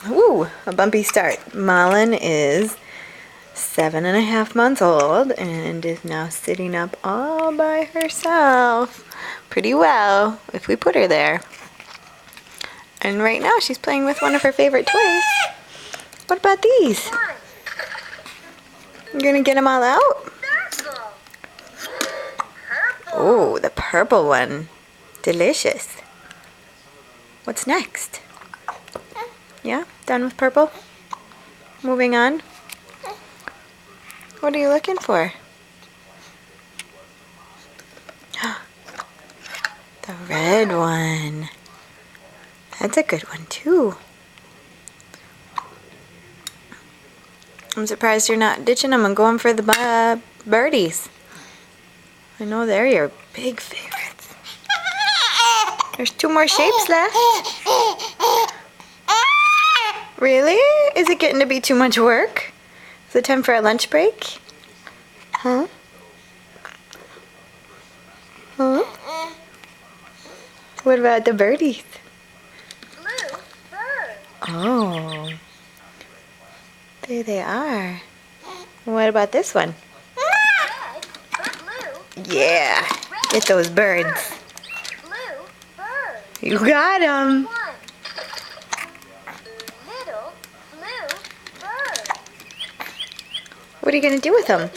Ooh, a bumpy start. Malin is 7.5 months old and is now sitting up all by herself pretty well if we put her there. And right now she's playing with one of her favorite toys. What about these? You're gonna get them all out? Oh, the purple one. Delicious. What's next? Yeah, done with purple? Moving on. What are you looking for? The red one. That's a good one too. I'm surprised you're not ditching them and going for the birdies. I know they're your big favorites. There's 2 more shapes left. Really? Is it getting to be too much work? Is it time for a lunch break? Huh? Huh? What about the birdies? Blue bird. Oh. There they are. What about this one? Red, but blue. Yeah. Get those birds. Blue bird. You got them. One. Little blue bird. What are you going to do with them?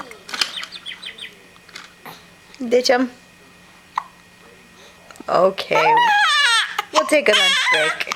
Ditch them? Okay. We'll take a lunch break.